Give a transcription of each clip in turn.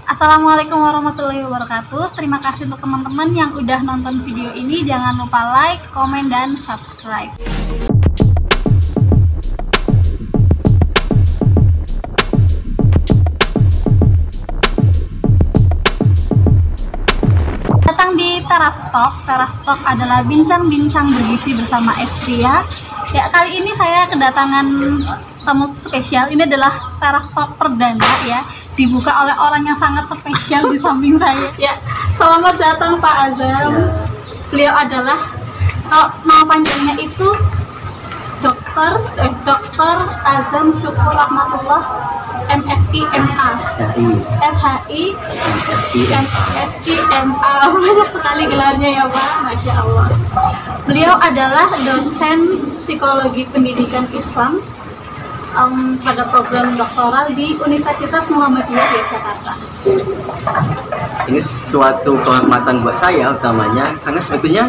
Assalamualaikum warahmatullahi wabarakatuh. Terima kasih untuk teman-teman yang udah nonton video ini. Jangan lupa like, komen, dan subscribe. Datang di Teras Talk adalah bincang-bincang bergizi bersama Estria. Ya, kali ini saya kedatangan tamu spesial. Ini adalah Teras Talk perdana ya, dibuka oleh orang yang sangat spesial di samping saya. Ya, selamat datang Pak Azam. Beliau adalah, nama panjangnya itu Dr. Azam Syukur Rahmatullah, MSI MA, FHI, MSI MA. Banyak sekali gelarnya ya Pak, Masya Allah. Beliau adalah dosen psikologi pendidikan Islam pada program doktoral di Universitas Muhammadiyah Yogyakarta. Ini suatu kehormatan buat saya utamanya karena sebetulnya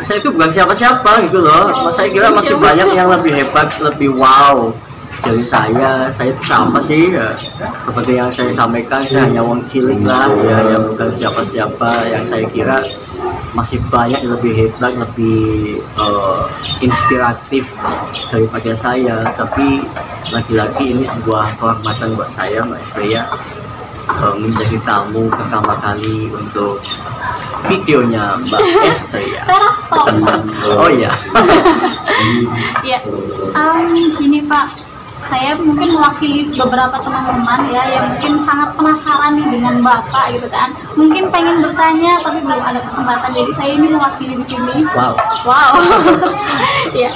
saya itu bukan siapa-siapa gitu loh. Saya kira masih banyak yang lebih hebat, lebih wow dari saya. Saya itu sama sih ya. Seperti yang saya sampaikan, saya hanya wong cilik lah ya, yang bukan siapa-siapa. Yang saya kira masih banyak yang lebih hebat, lebih inspiratif daripada saya. Tapi lagi-lagi ini sebuah kehormatan buat saya, Mbak Estria, menjadi tamu pertama kali untuk videonya Mbak Estria. Teras Talk. Oh iya. Ya, gini Pak, saya mungkin mewakili beberapa teman-teman ya yang mungkin sangat penasaran nih dengan Bapak gitu kan. Mungkin pengen bertanya tapi belum ada kesempatan. Jadi saya ini mewakili di sini. Wow. Ya,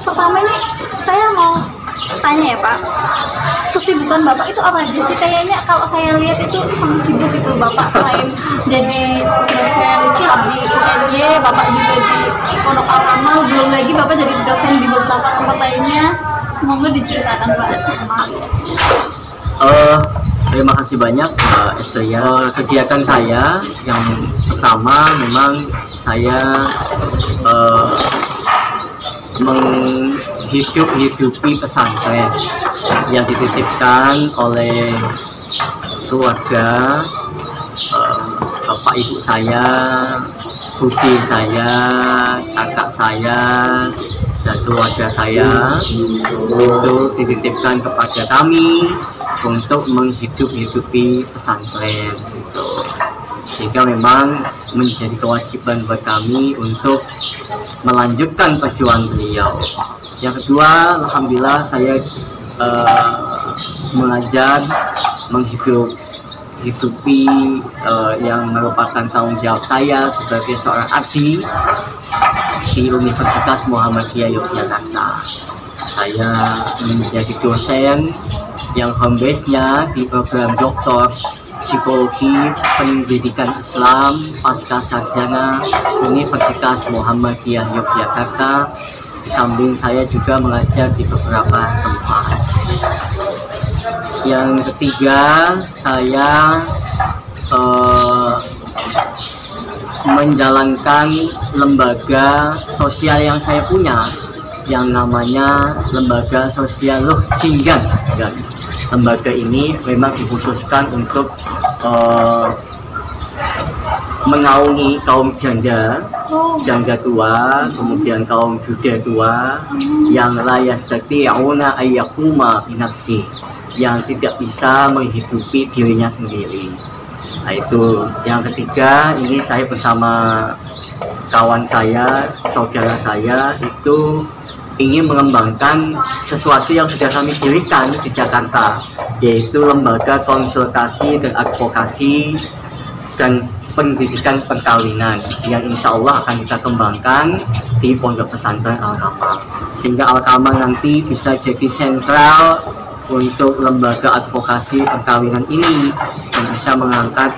pertama nih saya mau tanya ya Pak, kesibukan Bapak itu apa aja sih? Kayaknya kalau saya lihat itu sangat sibuk itu Bapak. Selain jadi dosen tetap di UNY, Bapak juga di Pondok Al-Amal, belum lagi Bapak jadi dosen di beberapa tempat lainnya. Semoga diceritakan Pak. Terima kasih banyak Mbak Estria. Kegiatan saya yang pertama memang saya menghidupi pesantren yang dititipkan oleh keluarga, bapak ibu saya, budi saya, kakak saya, dan keluarga saya itu dititipkan kepada kami untuk menghidupi pesantren gitu. Sehingga memang menjadi kewajiban buat kami untuk melanjutkan perjuangan beliau. Yang kedua, alhamdulillah saya mengajar, menghidupi yang merupakan tanggung jawab saya sebagai seorang abdi di Universitas Muhammadiyah Yogyakarta. Saya menjadi dosen yang home base-nya di program Doktor Psikologi Pendidikan Islam Pasca Sarjana Universitas Muhammadiyah Yogyakarta. Di samping saya juga mengajar di beberapa tempat. Yang ketiga, saya menjalankan lembaga sosial yang saya punya, yang namanya Lembaga Sosial Loh Jinggan. Dan lembaga ini memang dikhususkan untuk mengaungi kaum janda tua, kemudian kaum duda tua yang la yastati'una ayyaquma binafsi, yang tidak bisa menghidupi dirinya sendiri. Nah, itu yang ketiga. Ini saya bersama kawan saya, saudara saya itu ingin mengembangkan sesuatu yang sudah kami dirikan di Jakarta, yaitu Lembaga Konsultasi dan Advokasi dan Pendidikan Perkawinan, yang insya Allah akan kita kembangkan di Pondok Pesantren Al-Kamal, sehingga Al-Kamal nanti bisa jadi sentral untuk lembaga advokasi perkawinan ini dan bisa mengangkat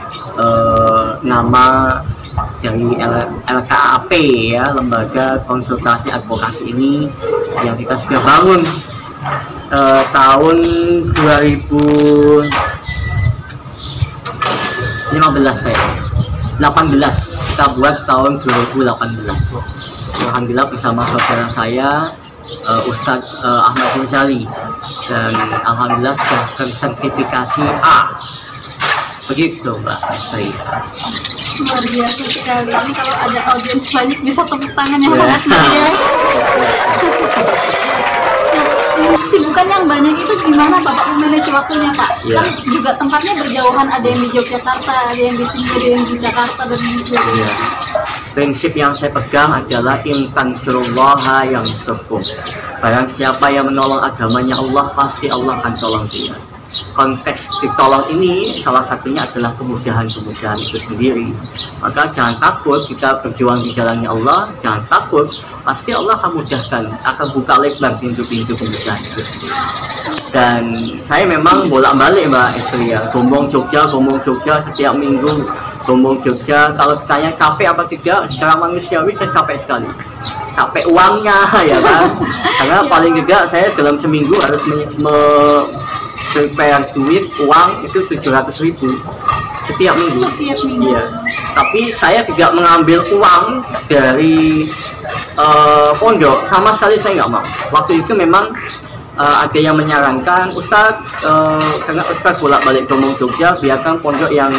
nama dari LKAP ya, Lembaga Konsultasi Advokasi ini, yang kita sudah bangun tahun 18 kita buat tahun 2018. Alhamdulillah bersama saudara saya Ustadz Ahmad Ghazali, dan alhamdulillah sudah tersertifikasi A Begitu Mbak Estri. Luar biasa sekali. Ini kalau ada audiens banyak bisa tepuk tangan yang sangat meriah. Nah, kesibukan yang banyak itu gimana Bapak memanage waktunya Pak? Ya. Kan juga tempatnya berjauhan, ada yang di Yogyakarta, ada yang di sini, ada yang di Jakarta dan gitu. Ya. Prinsip yang saya pegang adalah intansurullaha yang sepuh. Barang siapa yang menolong agamanya Allah, pasti Allah akan tolong dia. Konteks ditolong ini salah satunya adalah kemudahan-kemudahan itu sendiri. Maka jangan takut kita berjuang di jalannya Allah, jangan takut, pasti Allah akan mudahkan, akan buka lebar pintu-pintu kemudahan itu sendiri. Dan saya memang bolak-balik Mbak Estri ya, Gombong Jogja setiap minggu. Gombong Jogja, kalau ditanya capek apa tidak, secara manusiawi saya capek sekali. Capek uangnya ya kan, karena paling tidak saya dalam seminggu harus prepare duit uang itu 700.000 setiap minggu. Iya. Tapi saya tidak mengambil uang dari pondok, sama sekali saya nggak mau. Waktu itu memang ada yang menyarankan Ustadz, karena Ustadz bolak-balik Gombong Jogja, biarkan pondok yang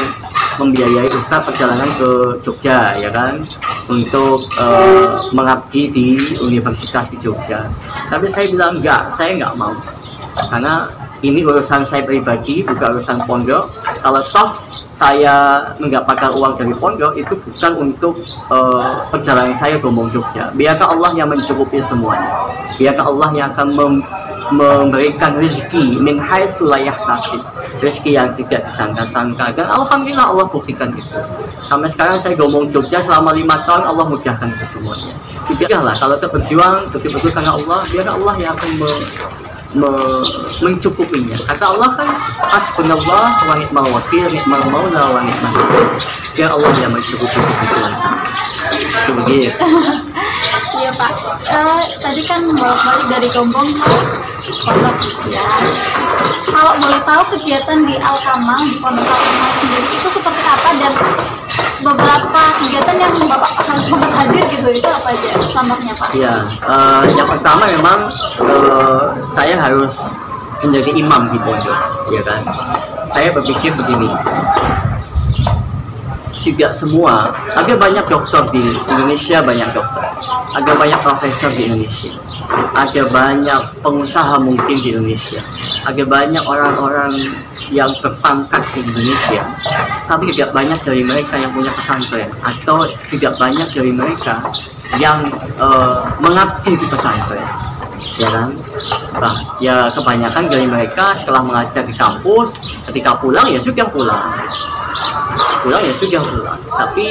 membiayai Ustadz perjalanan ke Jogja ya kan, untuk mengabdi di Universitas di Jogja. Tapi saya bilang enggak, saya nggak mau, karena ini urusan saya pribadi, bukan urusan pondok. Kalau toh saya mendapatkan uang dari pondok, itu bukan untuk perjalanan saya Gombong Jogja. Biarkan Allah yang mencukupi semuanya. Biarkan Allah yang akan memberikan rezeki min haitsu la yahtasib, rezeki yang tidak disangka-sangka. Dan alhamdulillah Allah buktikan itu. Sampai sekarang saya Gombong Jogja selama 5 tahun, Allah mudahkan itu semuanya. Tidaklah kalau kita berjuang betul-betul karena Allah, biarkan Allah yang akan mencukupinya. Kata Allah kan, hasbunallah wa ni'mal wakil, ni'mal maula wa ni'mal nasir. Biar Allah yang mencukupi kebutuhan saya. Begitu. Iya Pak. Tadi kan bolak-balik dari Gombong ke Pondok ya. Kalau boleh tahu kegiatan di Al-Kamang, di Pondok Al-Kamang sendiri itu seperti apa, dan beberapa kegiatan yang Bapak harus hadir gitu, itu apa aja contohnya Pak? Ya, yang pertama memang saya harus menjadi imam di pondok, ya kan. Saya berpikir begini, tidak semua, ada banyak dokter di Indonesia, banyak dokter, ada banyak profesor di Indonesia, ada banyak pengusaha mungkin di Indonesia, ada banyak orang-orang yang berpangkat di Indonesia, tapi tidak banyak dari mereka yang punya pesantren, atau tidak banyak dari mereka yang mengabdi di pesantren, ya kan. Nah, ya kebanyakan dari mereka setelah mengajar di kampus, ketika pulang ya sudah pulang, tapi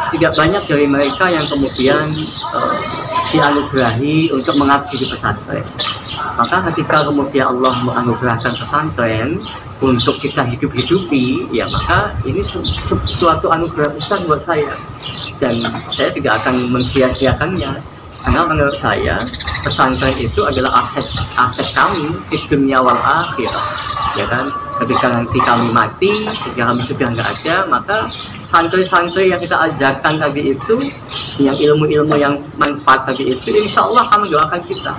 tidak banyak dari mereka yang kemudian dianugerahi untuk mengabdi di pesantren. Maka ketika kemudian Allah menganugerahkan pesantren untuk kita hidupi, ya maka ini suatu anugerah besar buat saya, dan saya tidak akan mensia-siakannya, karena menurut saya pesantren itu adalah aset kami di dunia wal akhirah, ya kan. Ketika nanti kami mati, ketika kami sudah nggak ada, maka santri-santri yang kita ajarkan tadi itu, yang ilmu-ilmu yang manfaat tadi itu, insya Allah akan mendoakan kita.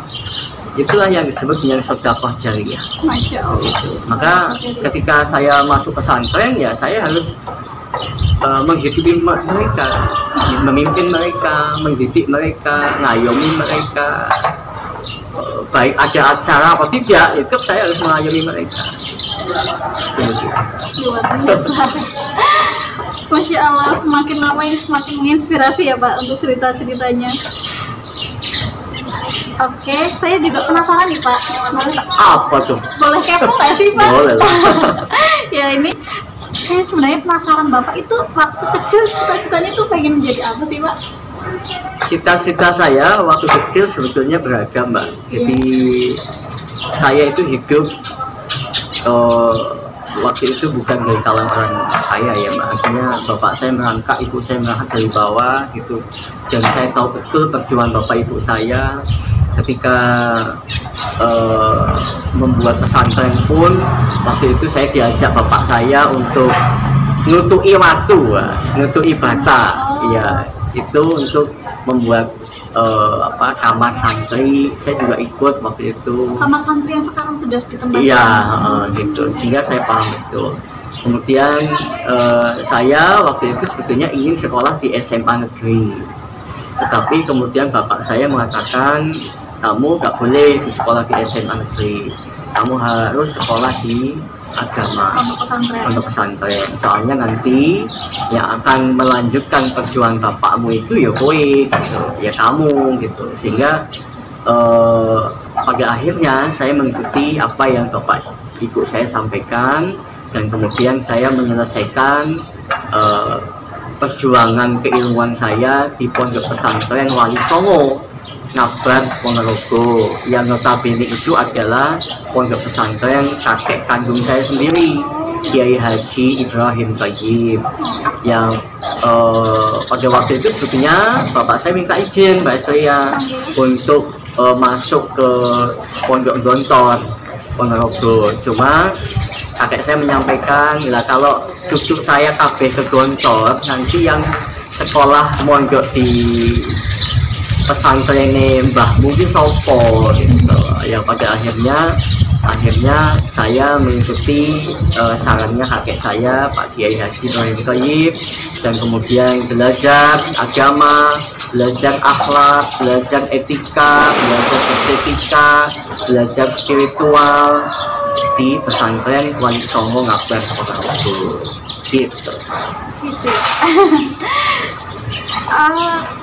Itulah yang disebut dengan sedekah jariyah. Masya Allah. Maka ketika saya masuk pesantren, ya saya harus menghidupi mereka, memimpin mereka, mendidik mereka, ngayomi mereka. Baik ada acara atau tidak, itu saya harus mengayomi mereka. Luar biasa. Masya Allah, semakin lama ini semakin menginspirasi ya Pak untuk cerita-ceritanya. Oke, saya juga penasaran nih Pak. Apa tuh? Boleh kepo nggak sih Pak? Boleh lah. Ya ini, saya sebenarnya penasaran Bapak itu waktu kecil cita-citanya tuh pengen menjadi apa sih Pak? Cita-cita saya waktu kecil sebetulnya beragam Mbak. Jadi saya itu hidup waktu itu bukan dari kalangan orang kaya ya Mbak. Artinya bapak saya merangkak, ibu saya merangkak dari bawah gitu. Dan saya tahu betul perjuangan bapak ibu saya ketika membuat pesantren pun. Waktu itu saya diajak bapak saya untuk nutui watu, nutui bata, ya itu untuk membuat kamar santri. Saya juga ikut waktu itu. Kamar santri yang sekarang sudah ditempatkan. Iya, gitu. Sehingga saya paham betul. Kemudian saya waktu itu sebetulnya ingin sekolah di SMA negeri, tetapi kemudian bapak saya mengatakan kamu gak boleh di sekolah di SMA negeri, kamu harus sekolah di agama, untuk pesantren. Soalnya nanti yang akan melanjutkan perjuangan bapakmu itu ya kowe gitu, ya kamu gitu. Sehingga pada akhirnya saya mengikuti apa yang bapak ibu saya sampaikan, dan kemudian saya menyelesaikan perjuangan keilmuan saya di pondok pesantren Wali Songo Ngabar Ponorogo, yang notabene itu adalah pondok pesantren kakek kandung saya sendiri, Kiai Haji Ibrahim Thayyib, yang pada waktu itu sebetulnya bapak saya minta izin Mbak Estrella untuk masuk ke pondok Gontor Ponorogo. Cuma kakek saya menyampaikan, lah kalau cucu saya kabeh ke Gontor, nanti yang sekolah mondok di pesantren Mbah mungkin sopo gitu. Ya pada akhirnya saya mengikuti sarannya kakek saya Pak Kiai Haji Ibrahim Thayyib, dan kemudian belajar agama, belajar akhlak, belajar etika, belajar estetika, belajar spiritual di pesantren Wali Songo Ngabar Ponorogo gitu.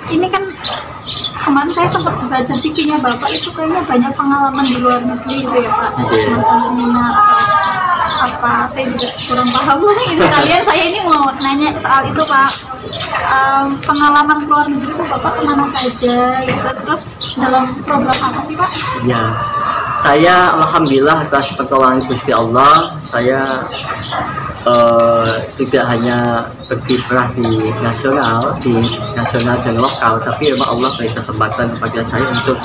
Ini kan kemarin saya sempat baca CV-nya bapak, itu kayaknya banyak pengalaman di luar negeri gitu ya Pak, semacam seminar apa, saya juga kurang paham ini kalian. Saya ini mau nanya soal itu Pak, pengalaman ke luar negeri itu bapak kemana saja gitu, terus dalam program apa sih Pak? Ya, saya alhamdulillah atas pertolongan Gusti Allah, saya tidak hanya berkiprah di nasional dan lokal, tapi memang Allah beri kesempatan kepada saya untuk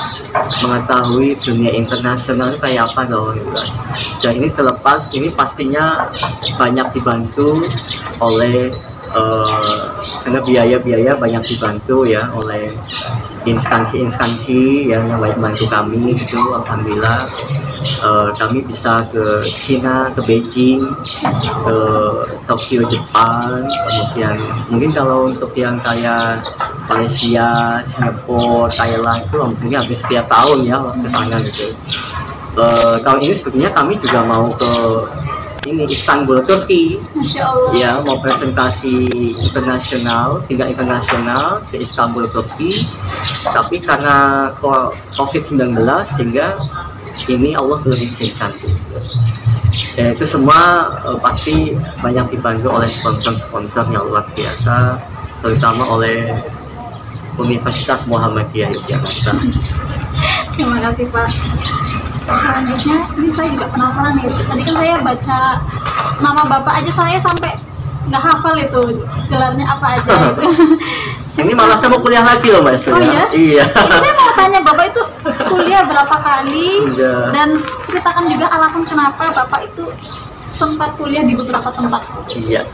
mengetahui dunia internasional itu kayak apa loh gitu. Dan ini terlepas, ini pastinya banyak dibantu oleh karena biaya-biaya banyak dibantu ya oleh instansi-instansi yang banyak membantu kami gitu. Alhamdulillah kami bisa ke Cina, ke Beijing, ke Tokyo Jepang, kemudian mungkin kalau untuk yang kayak Malaysia, Singapura, Thailand itu mungkin hampir setiap tahun ya ke sana gitu. Tahun ini sebetulnya kami juga mau ke ini Istanbul, Turki. Ya, mau presentasi internasional, tingkat internasional ke Istanbul, Turki. Tapi karena COVID-19 sehingga ini Allah belum izinkan. Ya, itu semua pasti banyak dibantu oleh sponsor-sponsor yang luar biasa, terutama oleh Universitas Muhammadiyah Yogyakarta. Terima kasih Pak. Selanjutnya ini saya juga penasaran nih, tadi kan saya baca nama bapak aja saya sampai nggak hafal itu gelarnya apa aja itu. Ini malah saya mau kuliah lagi loh Mbak Estrella. Oh iya? Iya. Ini saya mau tanya bapak itu kuliah berapa kali, dan ceritakan juga alasan kenapa bapak itu sempat kuliah di beberapa tempat. Iya.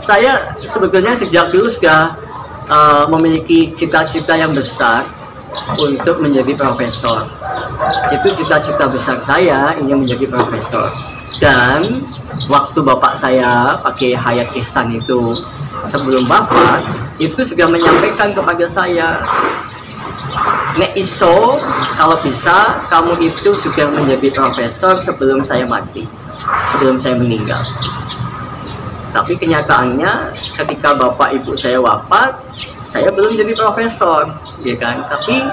Saya sebetulnya sejak dulu sudah memiliki cita-cita yang besar untuk menjadi profesor. Itu cita-cita besar saya, ingin menjadi profesor. Dan waktu bapak saya pakai Hayat Ihsan itu sebelum bapak itu sudah menyampaikan kepada saya, nek iso kalau bisa kamu itu juga menjadi profesor sebelum saya mati, sebelum saya meninggal. Tapi kenyataannya ketika bapak ibu saya wafat, saya belum jadi profesor, ya kan? Tapi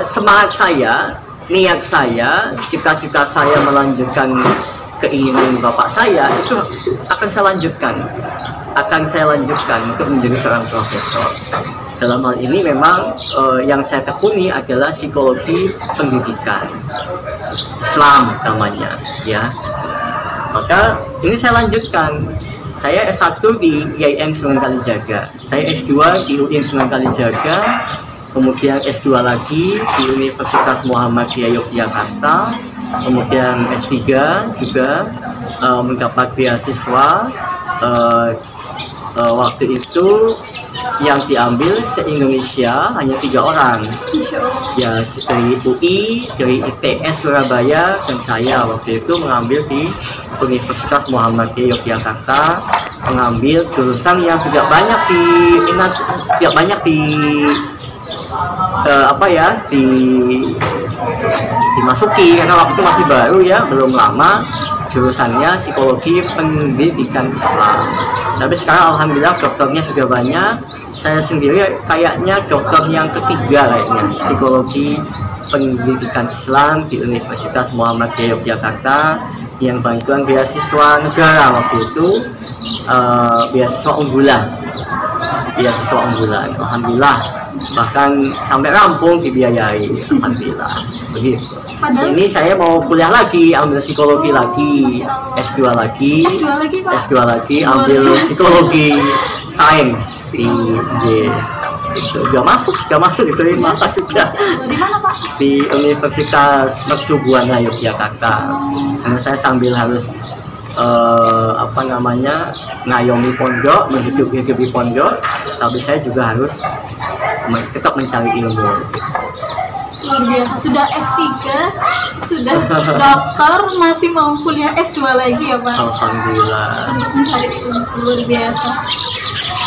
semangat saya, niat saya, cita-cita saya melanjutkan keinginan bapak saya itu akan saya lanjutkan untuk menjadi seorang profesor. Dalam hal ini memang yang saya tekuni adalah psikologi pendidikan Islam namanya, ya. Maka ini saya lanjutkan. Saya S1 di IAIN Sunan Kalijaga, saya S2 di UIN Sunan Kalijaga, kemudian S2 lagi di Universitas Muhammadiyah Yogyakarta, kemudian S3 juga mendapat beasiswa. Waktu itu yang diambil se-Indonesia hanya 3 orang, ya, dari UI, dari ITS Surabaya, dan saya waktu itu mengambil di Universitas Muhammadiyah Yogyakarta, mengambil jurusan yang tidak banyak dimasuki karena waktu masih baru ya, belum lama. Jurusannya psikologi pendidikan Islam. Tapi sekarang alhamdulillah dokternya sudah banyak. Saya sendiri kayaknya dokter yang ketiga kayaknya, psikologi pendidikan Islam di Universitas Muhammadiyah Yogyakarta, yang bantuan beasiswa negara waktu itu, beasiswa unggulan. Alhamdulillah, bahkan sampai rampung dibiayai, alhamdulillah. Begitu. Ini saya mau kuliah lagi, ambil psikologi lagi, S2 lagi, ambil psikologi sains di itu udah masuk itu masa sudah Di mana Pak? di Universitas Mercu Buana Yogyakarta. Karena saya sambil harus ngayomi pondok, menghidupi pondok, tapi saya juga harus tetap mencari ilmu. Luar biasa, sudah S3, sudah dokter, masih mau kuliah S2 lagi ya Pak? Alhamdulillah. Untuk mencari ilmu, luar biasa.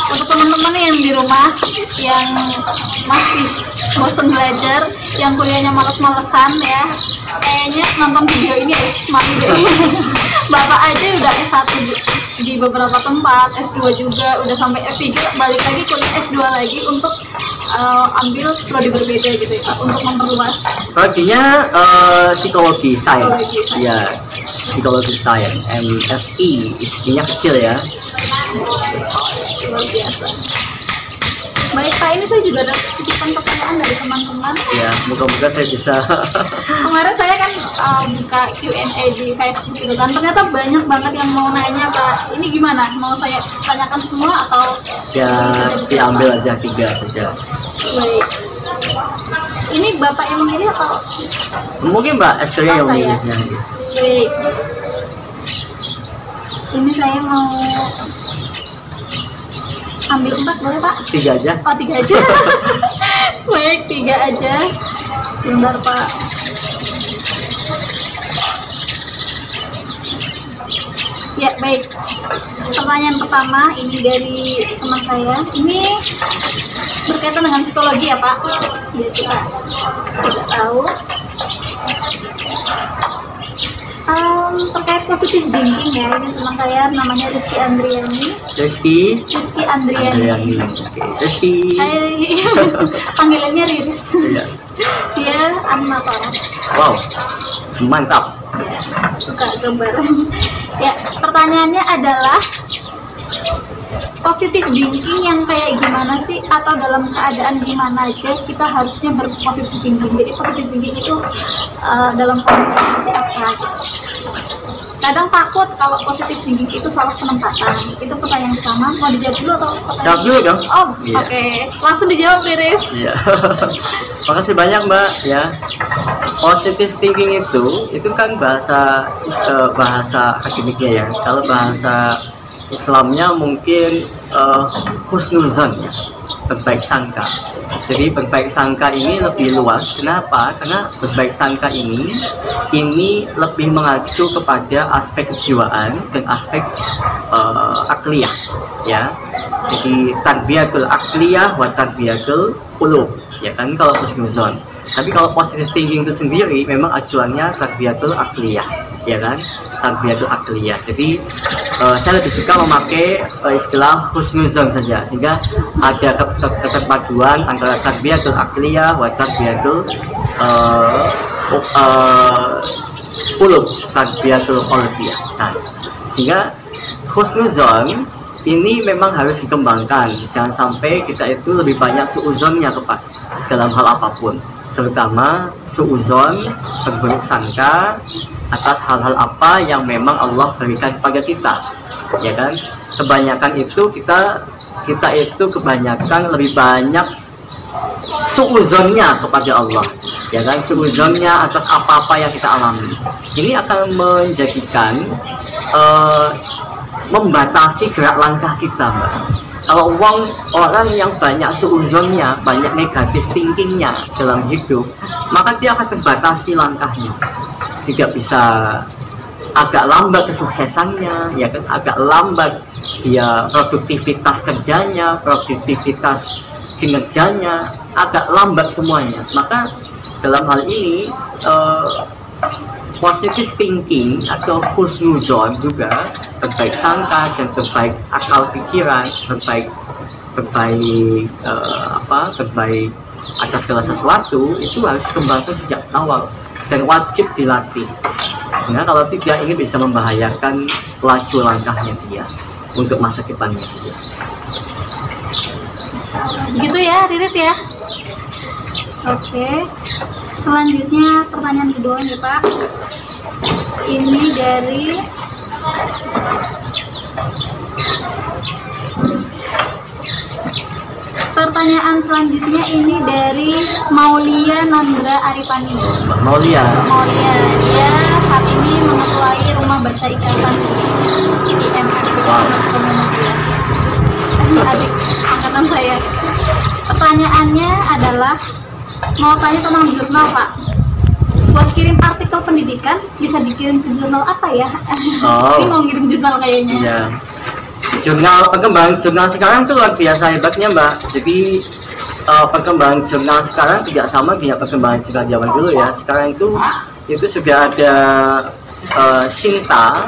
Untuk teman-teman yang di rumah yang masih bosan belajar, yang kuliahnya males-malesan ya, kayaknya nonton video ini harus semangat deh. Bapak aja udah S1 di beberapa tempat, S2 juga udah sampai S3, balik lagi kuliah S2 lagi untuk ambil prodi berbeda gitu ya, untuk memperluas. Prodinya psikologi sains, ya, psikologi sains, MSI, istrinya kecil ya. Luar biasa. Baik Pak, ini saya juga ada titipan pertanyaan dari teman-teman. Ya, moga-moga saya bisa. Kemarin saya kan buka Q&A di Facebook gitu kan, ternyata banyak banget yang mau nanya Pak. Ini gimana? Mau saya tanyakan semua atau? Ya, diambil aja 3 saja. Baik. Ini Bapak yang memilih atau? Mungkin Mbak Estria yang memilihnya. Baik. Ini saya mau ambil 4 boleh Pak? 3 aja. Oh 3 aja. Baik, 3 aja. Bentar Pak. Ya baik. Pertanyaan pertama ini dari teman saya. Ini berkaitan dengan psikologi ya Pak. Biar kita tidak tahu. Terkait positif thinking ya, ini teman saya namanya Rizky Andriani. Rizky Andriani. Rizky. Panggilannya Riris. Iya. Dia animator. Wow, mantap. Suka gambar. Ya, pertanyaannya adalah positif thinking yang kayak gimana sih, atau dalam keadaan gimana aja kita harusnya berpositif thinking. Jadi positif thinking itu dalam kondisi seperti apa gitu. Kadang takut kalau positif thinking itu salah penempatan. Itu pertanyaan pertama. Mau dijawab dulu atau pertanyaan? Jawab dulu dong. Oh, Iya. Oke. Langsung dijawab Riris. Iya. Makasih banyak Mbak ya. Positive thinking itu kan bahasa akademiknya ya. Kalau bahasa Islamnya mungkin husnuzon ya, berbaik sangka. Jadi berbaik sangka ini lebih luas. Kenapa? Karena berbaik sangka ini lebih mengacu kepada aspek kejiwaan dan aspek akliyah ya. Jadi tarbiyatul akliyah wa tarbiyatul qulub ya kan kalau husnuzon. Tapi kalau positive thinking itu sendiri memang acuannya tarbiyatul akliyah ya kan, tarbiyatul akliyah. Jadi saya lebih suka memakai istilah husnuzon saja, sehingga ada keterpaduan antara tarbiyatul akliyah wa tarbiyatul qulub, tarbiyatul qalbiyah. Nah, sehingga husnuzon ini memang harus dikembangkan. Jangan sampai kita itu lebih banyak suuzonnya dalam hal apapun, terutama suuzon, berburuk sangka atas hal-hal apa yang memang Allah berikan kepada kita, ya kan? Kebanyakan itu kita itu kebanyakan lebih banyak suuzonnya kepada Allah, ya kan? Suuzonnya atas apa-apa yang kita alami. Ini akan menjadikan membatasi gerak langkah kita, Mbak. Kalau orang yang banyak suuzonnya, banyak negatif thinkingnya dalam hidup, maka dia akan terbatasi langkahnya, tidak bisa agak lambat kesuksesannya, ya kan, agak lambat dia produktivitas kerjanya, produktivitas kinerjanya, agak lambat semuanya. Maka dalam hal ini positive thinking atau husnuzon juga, berbaik sangka dan berbaik akal pikiran, berbaik atas segala sesuatu itu harus dikembangkan sejak awal dan wajib dilatih. Nah, kalau tidak ini bisa membahayakan laju langkahnya dia untuk masa depannya dia. Gitu ya, Riris ya. Oke. Selanjutnya pertanyaan kedua nih Pak. Ini dari pertanyaan selanjutnya ini dari Maulia Nandra Arifani. Maulia. Dia saat ini mengetuai rumah baca ikatan IMS. Wow. Ini adik angkatan saya. Pertanyaannya adalah mau tanya tentang jurnal Pak. Buat kirim artikel pendidikan bisa dikirim ke jurnal apa ya? Ini mau ngirim jurnal kayaknya. Iya. Jurnal sekarang tuh luar biasa hebatnya Mbak. Jadi perkembangan jurnal sekarang tidak sama dengan perkembangan jurnal zaman dulu ya. Sekarang itu sudah ada Sinta,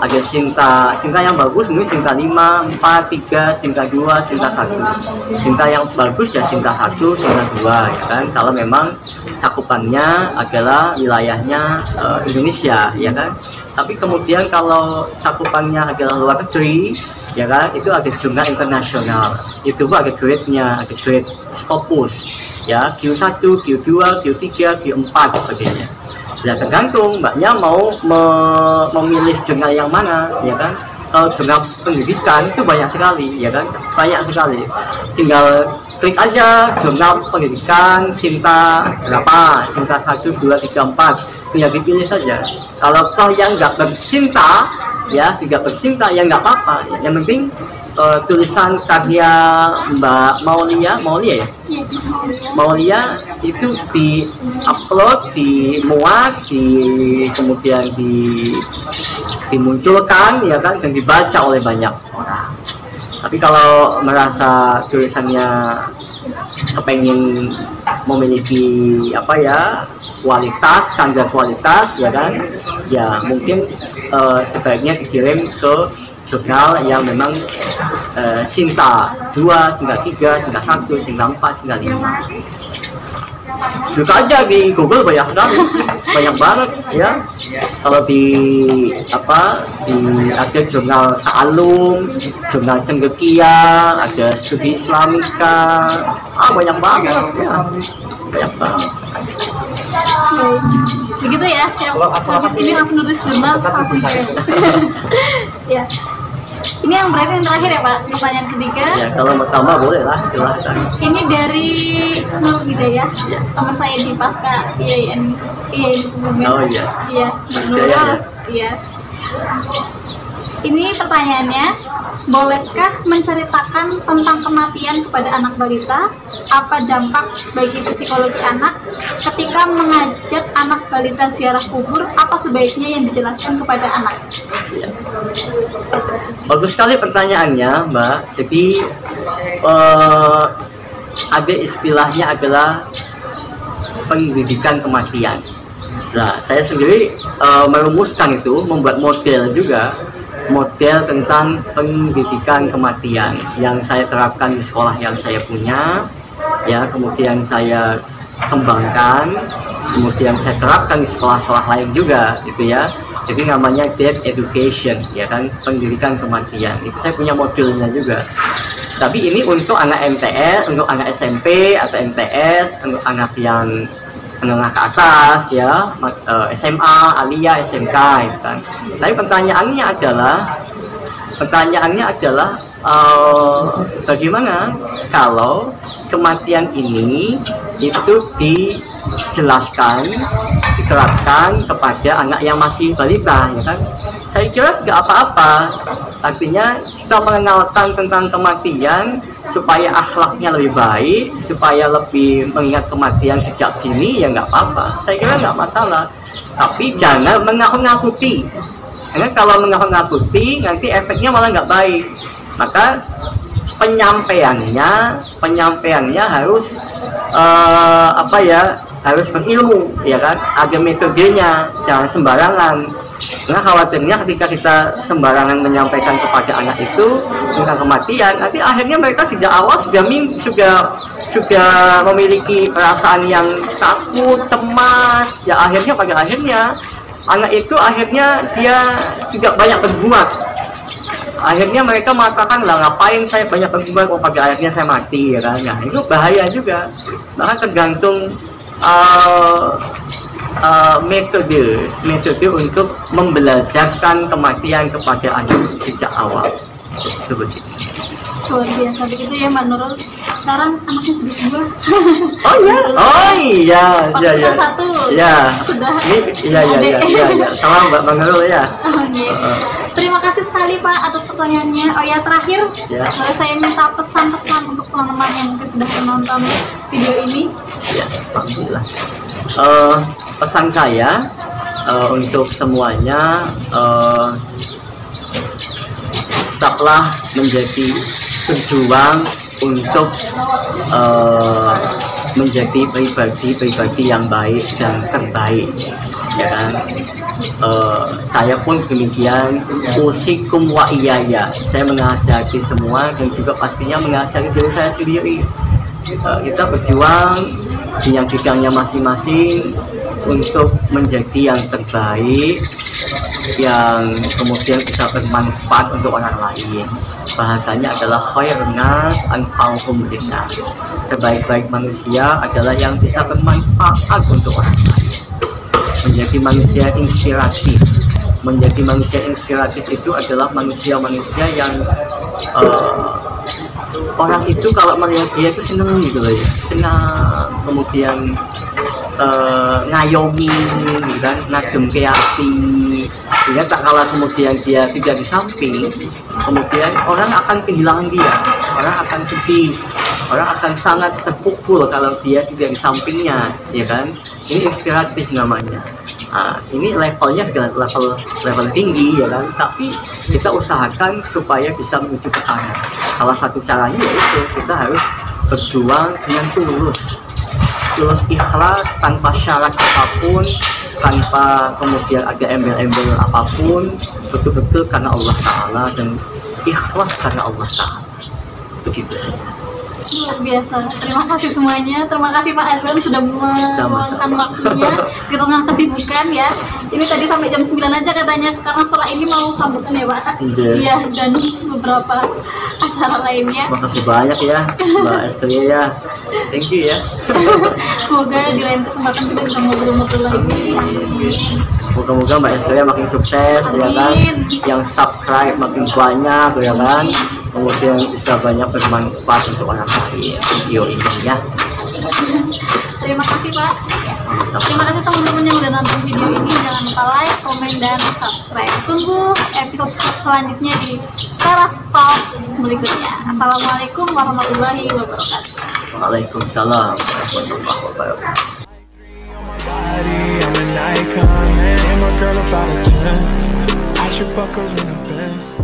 ada Sinta yang bagus, mungkin Sinta 5, 4, 3, Sinta 2, Sinta 1. Sinta yang bagus ya Sinta 1, Sinta 2 ya kan. Kalau memang cakupannya adalah wilayahnya Indonesia ya kan. Tapi kemudian kalau cakupannya adalah luar negeri ya kan, itu ada jurnal internasional. Itu ada grade-nya, ada grade Scopus ya, Q1, Q2, Q3, Q4 sebagainya. Ya tergantung mbaknya mau memilih jurnal yang mana ya kan. Kalau jurnal pendidikan itu banyak sekali ya kan, banyak sekali. Tinggal klik aja jurnal pendidikan Sinta berapa, Sinta 1, 2, 3, 4, tinggal dipilih saja. Kalau toh yang nggak bercinta ya, tidak bercinta ya nggak apa-apa. Yang penting tulisan karya Mbak Maulia ya, Maulia itu di-upload, dimuat, kemudian dimunculkan ya kan, dan dibaca oleh banyak orang. Tapi kalau merasa tulisannya kepengen memiliki kualitas, standar kualitas ya kan, ya mungkin sebaiknya dikirim ke jurnal yang memang Sinta 2, Sinta 3, Sinta 1, Sinta 4, Sinta 5. Buka aja di Google, banyak sekali, banyak banget ya. Kalau ada jurnal Ta'alum, jurnal Cendekia, ada studi Islamika, banyak banget ya, banyak banget. Begitu ya, habis ini langsung nulis jurnal langsung kirim. Ya. Ini yang berarti yang terakhir ya Pak, pertanyaan ketiga. Ya, kalau mau tambah boleh lah, silahkan. Ini dari Nur Hidayah, teman saya di Pasca IAIN Kebumen. Oh iya. Iya, Nurul. Iya. Ini pertanyaannya, bolehkah menceritakan tentang kematian kepada anak balita? Apa dampak bagi psikologi anak ketika mengajak anak balita ziarah kubur? Apa sebaiknya yang dijelaskan kepada anak? Ya. Bagus sekali pertanyaannya Mbak. Jadi ada istilahnya adalah pendidikan kematian. Nah, saya sendiri merumuskan itu, membuat model juga, model tentang pendidikan kematian yang saya terapkan di sekolah yang saya punya ya, kemudian saya kembangkan, kemudian saya terapkan di sekolah-sekolah lain juga gitu ya. Jadi namanya death education ya kan, pendidikan kematian. Itu saya punya modulnya juga. Tapi ini untuk anak MTS, untuk anak SMP atau MTS, untuk anak yang menengah ke atas ya, SMA, Alia, SMK gitu kan. Tapi pertanyaannya adalah bagaimana kalau kematian ini itu dijelaskan, diterapkan kepada anak yang masih balita ya kan. Saya kira tidak apa-apa, artinya kita mengenalkan tentang kematian supaya akhlaknya lebih baik, supaya lebih mengingat kematian sejak dini ya nggak apa-apa, saya kira nggak masalah. Tapi jangan mengaku-ngakuti. Karena kalau mengaku-ngakuti nanti efeknya malah nggak baik. Maka penyampaiannya harus harus berilmu, ya kan? Ada metodenya, jangan sembarangan. Karena khawatirnya ketika kita sembarangan menyampaikan kepada anak itu tentang kematian, nanti akhirnya mereka sejak awal sudah memiliki perasaan yang takut, cemas. Ya pada akhirnya anak itu dia tidak banyak berbuat. Akhirnya mereka mengatakan, lah ngapain saya banyak berbuat, pada akhirnya saya mati, ya kan? Nah, itu bahaya juga. Maka tergantung metode untuk membelajarkan kematian kepada anak sejak awal. Seperti itu. Luar biasa begitu ya Mbak Nurul. Sekarang anaknya sudah 2. Oh iya. Satu. Ya. Sudah. Iya. Salam Mbak Nurul ya. Okay. Terima kasih sekali Pak atas pertanyaannya. Oh ya, terakhir saya minta pesan-pesan untuk teman-teman yang mungkin sudah menonton video ini. Ya, alhamdulillah. Pesan saya untuk semuanya, tetaplah menjadi berjuang untuk menjadi pribadi yang baik dan terbaik, ya kan? Saya pun demikian, usikum wa iyaya. Saya menasihati semua dan juga pastinya menasihati diri saya sendiri. Kita berjuang di yang bidangnya masing-masing untuk menjadi yang terbaik, yang kemudian bisa bermanfaat untuk orang lain. Bahasanya adalah khairun nas anfa'uhum linnas. Sebaik-baik manusia adalah yang bisa bermanfaat untuk orang lain. Menjadi manusia inspiratif. Menjadi manusia inspiratif itu adalah manusia-manusia yang orang itu kalau melihat dia itu senang gitu loh ya. Senang, kemudian ngayomi, gitu kan, ngadem ke hati. Sehingga tak kalah kemudian dia tidak di samping, kemudian orang akan kehilangan dia, orang akan sedih, orang akan sangat terpukul kalau dia tidak di sampingnya, ya kan? Ini inspiratif namanya. Nah, ini levelnya level tinggi, ya kan? Tapi kita usahakan supaya bisa menuju ke sana. Salah satu caranya yaitu kita harus berjuang dengan tulus ikhlas, tanpa syarat apapun, tanpa kemudian ada embel-embel apapun, betul-betul karena Allah Ta'ala dan ikhlas karena Allah Ta'ala. Begitu saja. Luar biasa. Terima kasih semuanya. Terima kasih Pak Azlan sudah meluangkan waktunya di tengah kesibukan ya. Ini tadi sampai jam 9 aja katanya, karena setelah ini mau sambutan ya Pak. Iya, dan beberapa acara lainnya. Makasih banyak ya Mbak Estria ya. Thank you ya. Semoga di lain kesempatan kita bisa ngobrol-ngobrol lagi. Moga-moga Mbak Estria makin sukses. Amin. Ya kan. Yang subscribe makin banyak ya kan. Kemudian bisa banyak bermanfaat untuk orang lain video ini ya. Terima kasih Pak. Terima kasih teman-teman yang udah nonton video ini. Jangan lupa like, komen, dan subscribe. Tunggu episode selanjutnya di Teras Talk berikutnya. Assalamualaikum warahmatullahi wabarakatuh. Waalaikumsalam warahmatullahi wabarakatuh. I'm an icon, man. My girl about a 10. I should fuck her in a Benz.